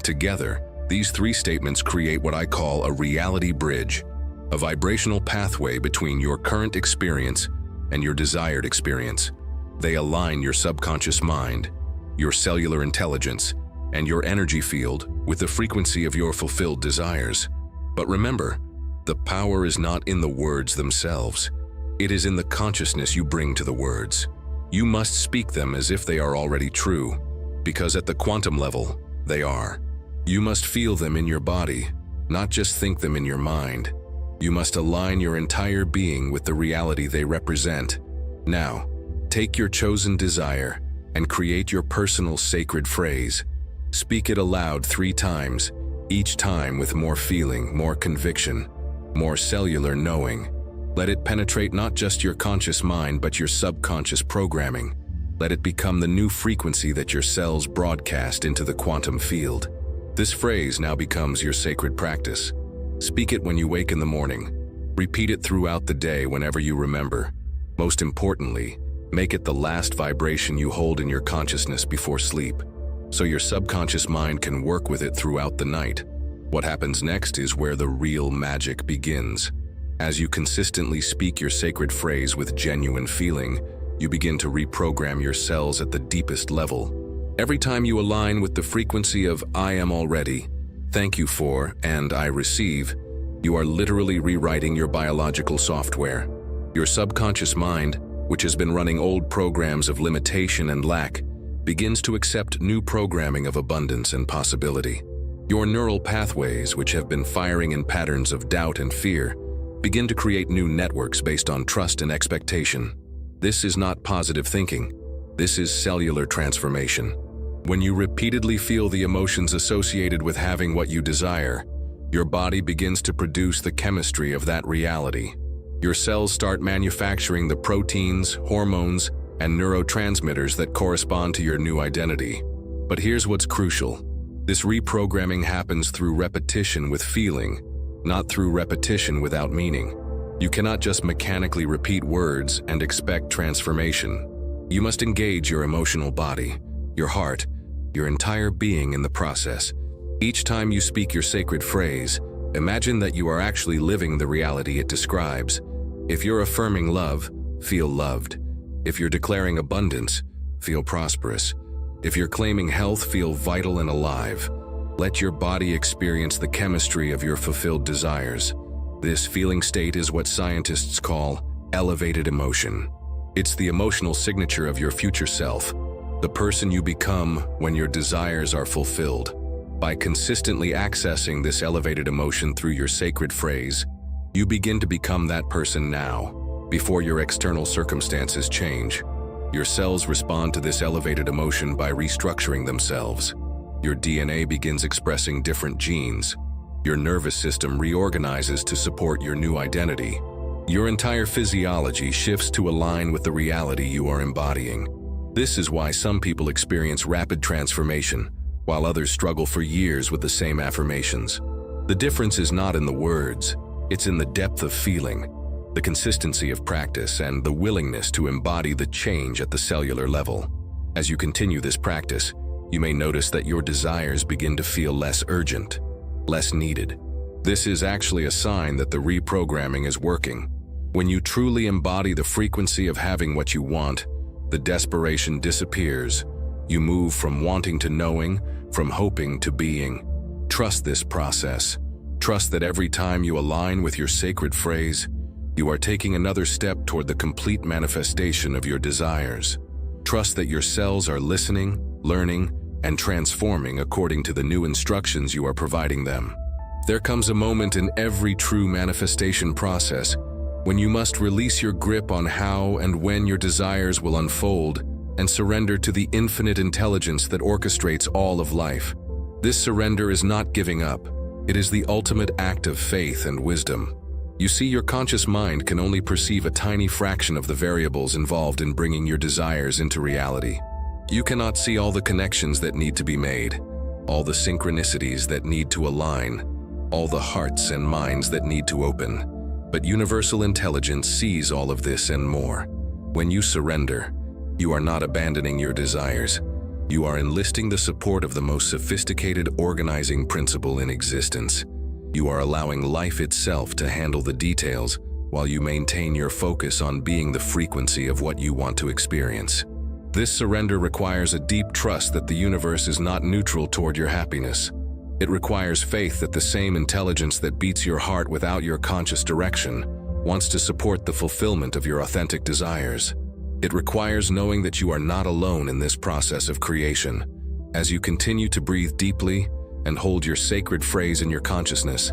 Together, these three statements create what I call a reality bridge, a vibrational pathway between your current experience and your desired experience. They align your subconscious mind, your cellular intelligence, and your energy field with the frequency of your fulfilled desires. But remember, the power is not in the words themselves. It is in the consciousness you bring to the words. You must speak them as if they are already true, because at the quantum level, they are. You must feel them in your body, not just think them in your mind. You must align your entire being with the reality they represent. Now, take your chosen desire and create your personal sacred phrase. Speak it aloud 3 times, each time with more feeling, more conviction, more cellular knowing. Let it penetrate not just your conscious mind, but your subconscious programming. Let it become the new frequency that your cells broadcast into the quantum field. This phrase now becomes your sacred practice. Speak it when you wake in the morning. Repeat it throughout the day whenever you remember. Most importantly, make it the last vibration you hold in your consciousness before sleep, so your subconscious mind can work with it throughout the night. What happens next is where the real magic begins. As you consistently speak your sacred phrase with genuine feeling, you begin to reprogram your cells at the deepest level. Every time you align with the frequency of I am already, thank you for, and I receive, you are literally rewriting your biological software. Your subconscious mind, which has been running old programs of limitation and lack, begins to accept new programming of abundance and possibility. Your neural pathways, which have been firing in patterns of doubt and fear, begin to create new networks based on trust and expectation. This is not positive thinking. This is cellular transformation. When you repeatedly feel the emotions associated with having what you desire, your body begins to produce the chemistry of that reality. Your cells start manufacturing the proteins, hormones, and neurotransmitters that correspond to your new identity. But here's what's crucial. This reprogramming happens through repetition with feeling, not through repetition without meaning. You cannot just mechanically repeat words and expect transformation. You must engage your emotional body, your heart, your entire being in the process. Each time you speak your sacred phrase, imagine that you are actually living the reality it describes. If you're affirming love, feel loved. If you're declaring abundance, feel prosperous. If you're claiming health, feel vital and alive. Let your body experience the chemistry of your fulfilled desires. This feeling state is what scientists call elevated emotion. It's the emotional signature of your future self, the person you become when your desires are fulfilled. By consistently accessing this elevated emotion through your sacred phrase, you begin to become that person now, before your external circumstances change. Your cells respond to this elevated emotion by restructuring themselves. Your DNA begins expressing different genes. Your nervous system reorganizes to support your new identity. Your entire physiology shifts to align with the reality you are embodying. This is why some people experience rapid transformation, while others struggle for years with the same affirmations. The difference is not in the words, it's in the depth of feeling, the consistency of practice, and the willingness to embody the change at the cellular level. As you continue this practice, you may notice that your desires begin to feel less urgent, less needed. This is actually a sign that the reprogramming is working. When you truly embody the frequency of having what you want, the desperation disappears. You move from wanting to knowing, from hoping to being. Trust this process. Trust that every time you align with your sacred phrase, you are taking another step toward the complete manifestation of your desires. Trust that your cells are listening, learning, and transforming according to the new instructions you are providing them. There comes a moment in every true manifestation process when you must release your grip on how and when your desires will unfold and surrender to the infinite intelligence that orchestrates all of life. This surrender is not giving up. It is the ultimate act of faith and wisdom. You see, your conscious mind can only perceive a tiny fraction of the variables involved in bringing your desires into reality. You cannot see all the connections that need to be made, all the synchronicities that need to align, all the hearts and minds that need to open. But universal intelligence sees all of this and more. When you surrender, you are not abandoning your desires. You are enlisting the support of the most sophisticated organizing principle in existence. You are allowing life itself to handle the details while you maintain your focus on being the frequency of what you want to experience. This surrender requires a deep trust that the universe is not neutral toward your happiness. It requires faith that the same intelligence that beats your heart without your conscious direction wants to support the fulfillment of your authentic desires. It requires knowing that you are not alone in this process of creation. As you continue to breathe deeply and hold your sacred phrase in your consciousness,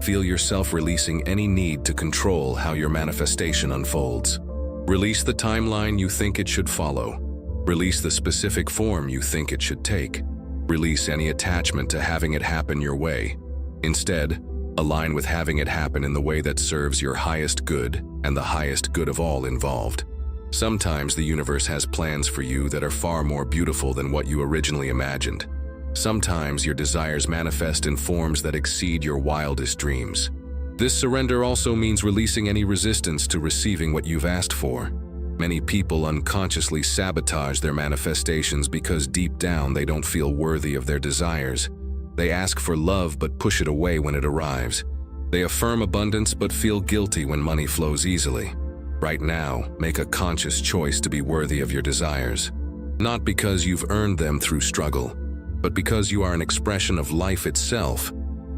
feel yourself releasing any need to control how your manifestation unfolds. Release the timeline you think it should follow. Release the specific form you think it should take. Release any attachment to having it happen your way. Instead, align with having it happen in the way that serves your highest good and the highest good of all involved. Sometimes the universe has plans for you that are far more beautiful than what you originally imagined. Sometimes your desires manifest in forms that exceed your wildest dreams. This surrender also means releasing any resistance to receiving what you've asked for. Many people unconsciously sabotage their manifestations because deep down they don't feel worthy of their desires. They ask for love but push it away when it arrives. They affirm abundance but feel guilty when money flows easily. Right now, make a conscious choice to be worthy of your desires. Not because you've earned them through struggle, but because you are an expression of life itself,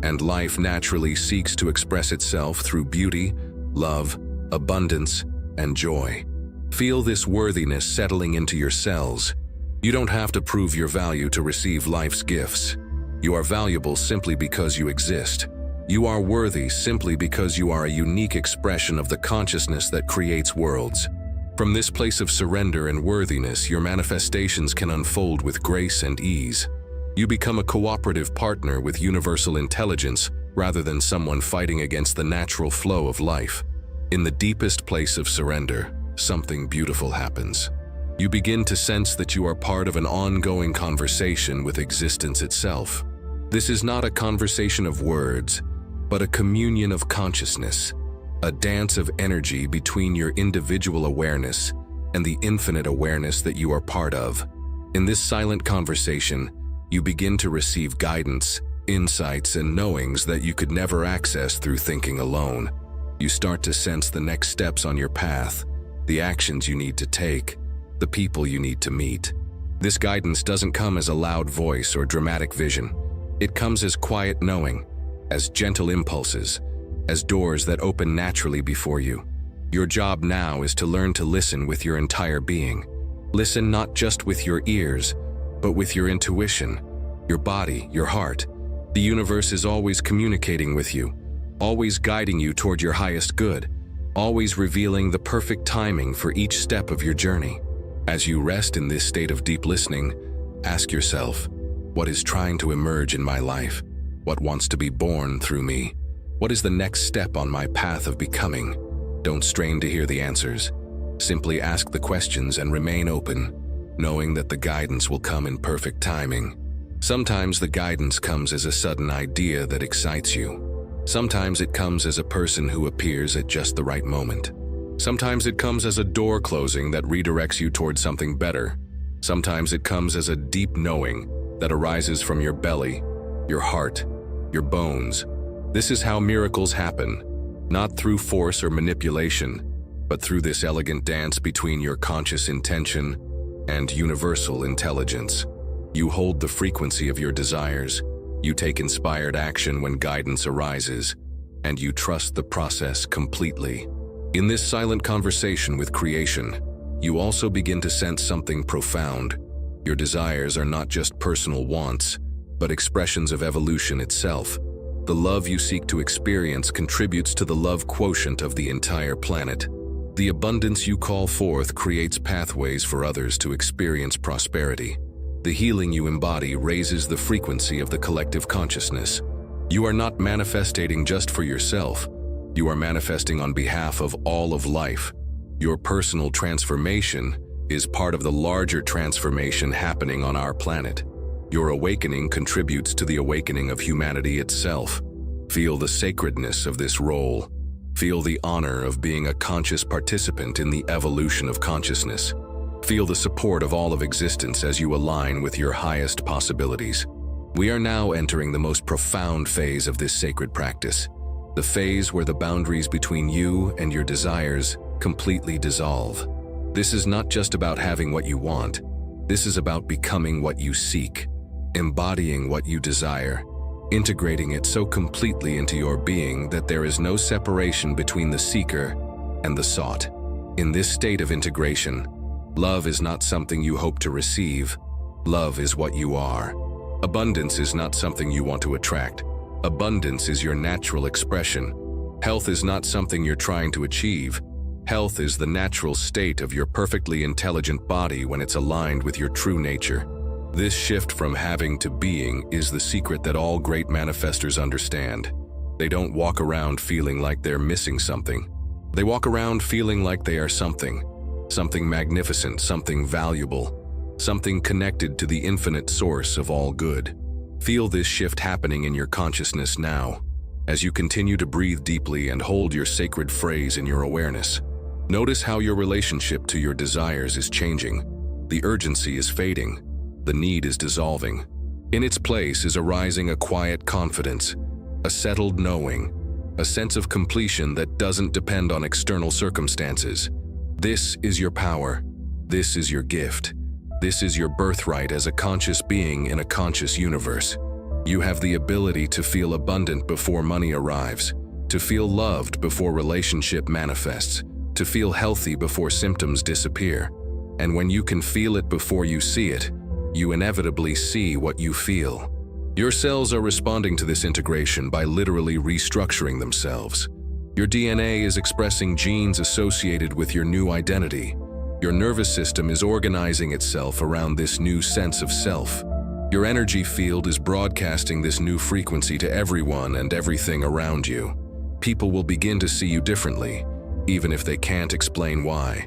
and life naturally seeks to express itself through beauty, love, abundance, and joy. Feel this worthiness settling into your cells. You don't have to prove your value to receive life's gifts. You are valuable simply because you exist. You are worthy simply because you are a unique expression of the consciousness that creates worlds. From this place of surrender and worthiness, your manifestations can unfold with grace and ease. You become a cooperative partner with universal intelligence rather than someone fighting against the natural flow of life. In the deepest place of surrender, something beautiful happens. You begin to sense that you are part of an ongoing conversation with existence itself. This is not a conversation of words, but a communion of consciousness, a dance of energy between your individual awareness and the infinite awareness that you are part of. In this silent conversation, you begin to receive guidance, insights, and knowings that you could never access through thinking alone. You start to sense the next steps on your path, the actions you need to take, the people you need to meet. This guidance doesn't come as a loud voice or dramatic vision. It comes as quiet knowing, as gentle impulses, as doors that open naturally before you. Your job now is to learn to listen with your entire being. Listen not just with your ears, but with your intuition, your body, your heart. The universe is always communicating with you, always guiding you toward your highest good, always revealing the perfect timing for each step of your journey. As you rest in this state of deep listening, ask yourself, what is trying to emerge in my life? What wants to be born through me? What is the next step on my path of becoming? Don't strain to hear the answers. Simply ask the questions and remain open, knowing that the guidance will come in perfect timing. Sometimes the guidance comes as a sudden idea that excites you. Sometimes it comes as a person who appears at just the right moment. Sometimes it comes as a door closing that redirects you towards something better. Sometimes it comes as a deep knowing that arises from your belly, your heart, your bones, This is how miracles happen, not through force or manipulation, but through this elegant dance between your conscious intention and universal intelligence. You hold the frequency of your desires, you take inspired action when guidance arises, and you trust the process completely. In this silent conversation with creation, you also begin to sense something profound. Your desires are not just personal wants, but expressions of evolution itself. The love you seek to experience contributes to the love quotient of the entire planet. The abundance you call forth creates pathways for others to experience prosperity. The healing you embody raises the frequency of the collective consciousness. You are not manifesting just for yourself. You are manifesting on behalf of all of life. Your personal transformation is part of the larger transformation happening on our planet. Your awakening contributes to the awakening of humanity itself. Feel the sacredness of this role. Feel the honor of being a conscious participant in the evolution of consciousness. Feel the support of all of existence as you align with your highest possibilities. We are now entering the most profound phase of this sacred practice, the phase where the boundaries between you and your desires completely dissolve. This is not just about having what you want. This is about becoming what you seek, embodying what you desire, integrating it so completely into your being that there is no separation between the seeker and the sought. In this state of integration, love is not something you hope to receive. Love is what you are. Abundance is not something you want to attract. Abundance is your natural expression. Health is not something you're trying to achieve. Health is the natural state of your perfectly intelligent body when it's aligned with your true nature. This shift from having to being is the secret that all great manifestors understand. They don't walk around feeling like they're missing something. They walk around feeling like they are something magnificent, something valuable, something connected to the infinite source of all good. Feel this shift happening in your consciousness now, as you continue to breathe deeply and hold your sacred phrase in your awareness. Notice how your relationship to your desires is changing. The urgency is fading. The need is dissolving. In its place is arising a quiet confidence, a settled knowing, a sense of completion that doesn't depend on external circumstances. This is your power. This is your gift. This is your birthright as a conscious being in a conscious universe. You have the ability to feel abundant before money arrives, to feel loved before relationship manifests, to feel healthy before symptoms disappear. And when you can feel it before you see it, you inevitably see what you feel. Your cells are responding to this integration by literally restructuring themselves. Your DNA is expressing genes associated with your new identity. Your nervous system is organizing itself around this new sense of self. Your energy field is broadcasting this new frequency to everyone and everything around you. People will begin to see you differently, even if they can't explain why.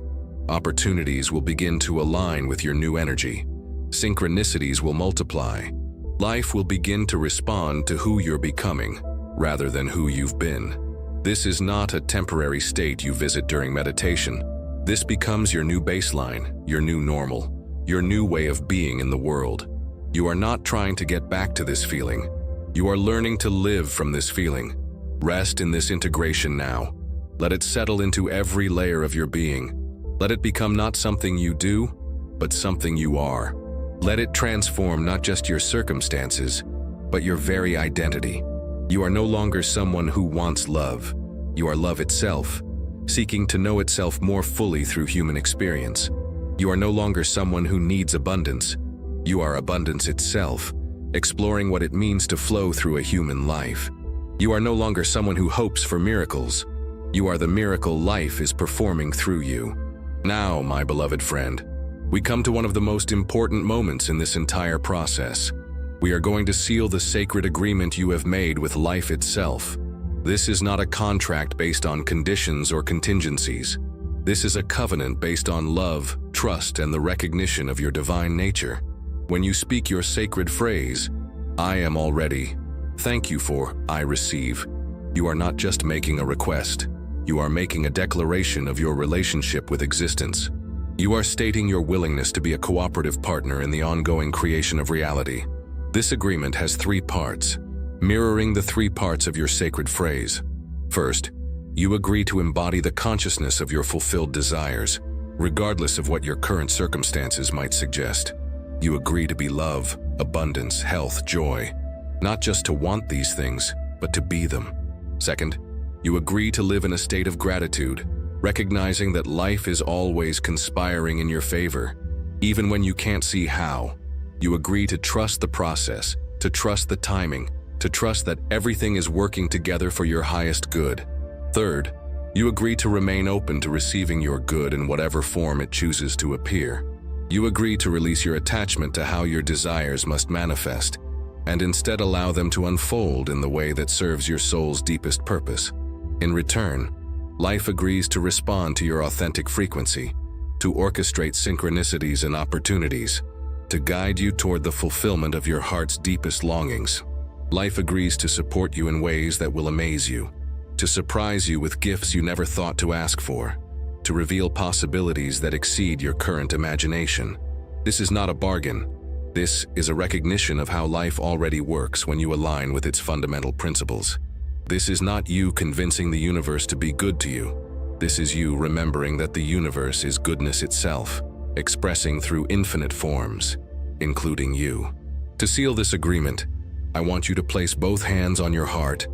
Opportunities will begin to align with your new energy. Synchronicities will multiply. Life will begin to respond to who you're becoming, rather than who you've been. This is not a temporary state you visit during meditation. This becomes your new baseline, your new normal, your new way of being in the world. You are not trying to get back to this feeling. You are learning to live from this feeling. Rest in this integration now. Let it settle into every layer of your being. Let it become not something you do, but something you are. Let it transform not just your circumstances, but your very identity. You are no longer someone who wants love. You are love itself, seeking to know itself more fully through human experience. You are no longer someone who needs abundance. You are abundance itself, exploring what it means to flow through a human life. You are no longer someone who hopes for miracles. You are the miracle life is performing through you. Now, my beloved friend, we come to one of the most important moments in this entire process. We are going to seal the sacred agreement you have made with life itself. This is not a contract based on conditions or contingencies. This is a covenant based on love, trust, and the recognition of your divine nature. When you speak your sacred phrase, I am already, thank you for, I receive, you are not just making a request. You are making a declaration of your relationship with existence. You are stating your willingness to be a cooperative partner in the ongoing creation of reality. This agreement has 3 parts. mirroring the three parts of your sacred phrase. First, you agree to embody the consciousness of your fulfilled desires, regardless of what your current circumstances might suggest. You agree to be love, abundance, health, joy, not just to want these things, but to be them. Second, you agree to live in a state of gratitude, recognizing that life is always conspiring in your favor, even when you can't see how. You agree to trust the process, to trust the timing, to trust that everything is working together for your highest good. Third, you agree to remain open to receiving your good in whatever form it chooses to appear. You agree to release your attachment to how your desires must manifest, and instead allow them to unfold in the way that serves your soul's deepest purpose. In return, life agrees to respond to your authentic frequency, to orchestrate synchronicities and opportunities, to guide you toward the fulfillment of your heart's deepest longings. Life agrees to support you in ways that will amaze you, to surprise you with gifts you never thought to ask for, to reveal possibilities that exceed your current imagination. This is not a bargain. This is a recognition of how life already works when you align with its fundamental principles. This is not you convincing the universe to be good to you. This is you remembering that the universe is goodness itself, expressing through infinite forms, including you. To seal this agreement, I want you to place both hands on your heart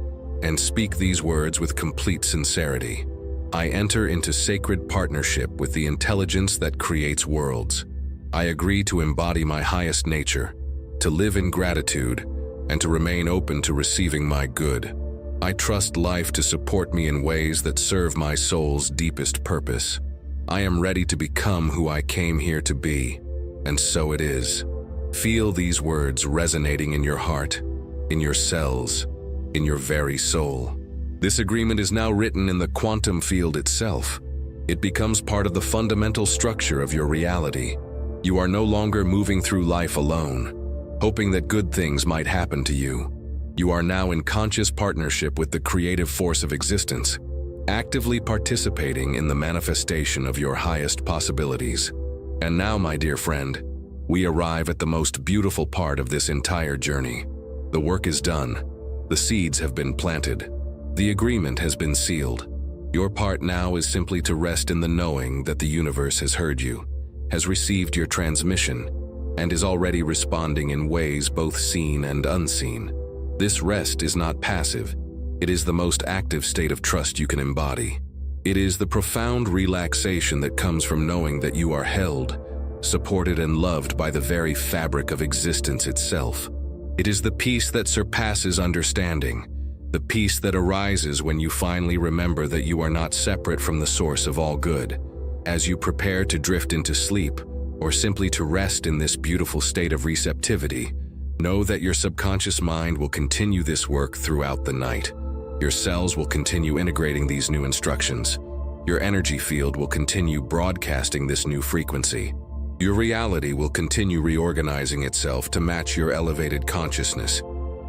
and speak these words with complete sincerity. I enter into sacred partnership with the intelligence that creates worlds. I agree to embody my highest nature, to live in gratitude, and to remain open to receiving my good. I trust life to support me in ways that serve my soul's deepest purpose. I am ready to become who I came here to be, and so it is. Feel these words resonating in your heart, in your cells, in your very soul. This agreement is now written in the quantum field itself. It becomes part of the fundamental structure of your reality. You are no longer moving through life alone, hoping that good things might happen to you. You are now in conscious partnership with the creative force of existence, actively participating in the manifestation of your highest possibilities. And now, my dear friend, we arrive at the most beautiful part of this entire journey. The work is done. The seeds have been planted. The agreement has been sealed. Your part now is simply to rest in the knowing that the universe has heard you, has received your transmission, and is already responding in ways both seen and unseen. This rest is not passive. It is the most active state of trust you can embody. It is the profound relaxation that comes from knowing that you are held, supported, and loved by the very fabric of existence itself. It is the peace that surpasses understanding, the peace that arises when you finally remember that you are not separate from the source of all good. As you prepare to drift into sleep, or simply to rest in this beautiful state of receptivity, know that your subconscious mind will continue this work throughout the night. Your cells will continue integrating these new instructions. Your energy field will continue broadcasting this new frequency. Your reality will continue reorganizing itself to match your elevated consciousness.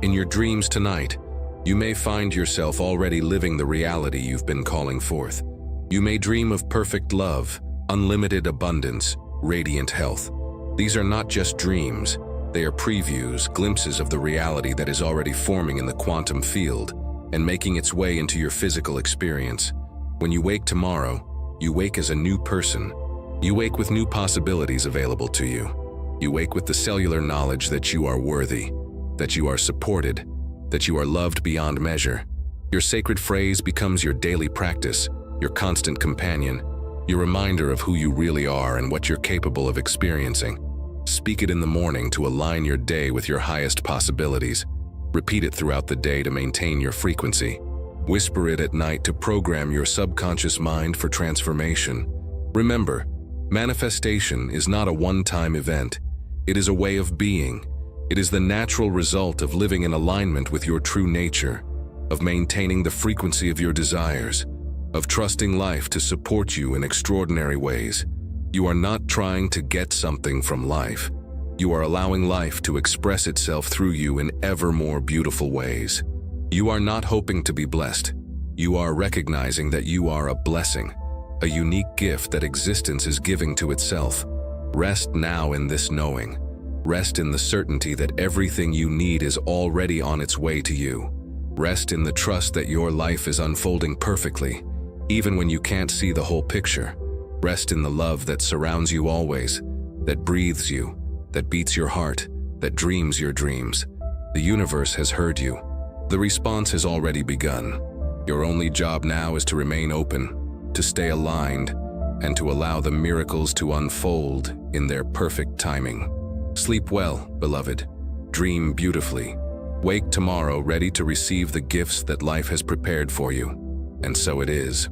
In your dreams tonight, you may find yourself already living the reality you've been calling forth. You may dream of perfect love, unlimited abundance, radiant health. These are not just dreams. They are previews, glimpses of the reality that is already forming in the quantum field and making its way into your physical experience. When you wake tomorrow, you wake as a new person. You wake with new possibilities available to you. You wake with the cellular knowledge that you are worthy, that you are supported, that you are loved beyond measure. Your sacred phrase becomes your daily practice, your constant companion, your reminder of who you really are and what you're capable of experiencing. Speak it in the morning to align your day with your highest possibilities. Repeat it throughout the day to maintain your frequency. Whisper it at night to program your subconscious mind for transformation. Remember, manifestation is not a one-time event. It is a way of being. It is the natural result of living in alignment with your true nature, of maintaining the frequency of your desires, of trusting life to support you in extraordinary ways. You are not trying to get something from life. You are allowing life to express itself through you in ever more beautiful ways. You are not hoping to be blessed. You are recognizing that you are a blessing, a unique gift that existence is giving to itself. Rest now in this knowing. Rest in the certainty that everything you need is already on its way to you. Rest in the trust that your life is unfolding perfectly, even when you can't see the whole picture. Rest in the love that surrounds you always, that breathes you, that beats your heart, that dreams your dreams. The universe has heard you. The response has already begun. Your only job now is to remain open, to stay aligned, and to allow the miracles to unfold in their perfect timing. Sleep well, beloved. Dream beautifully. Wake tomorrow ready to receive the gifts that life has prepared for you. And so it is.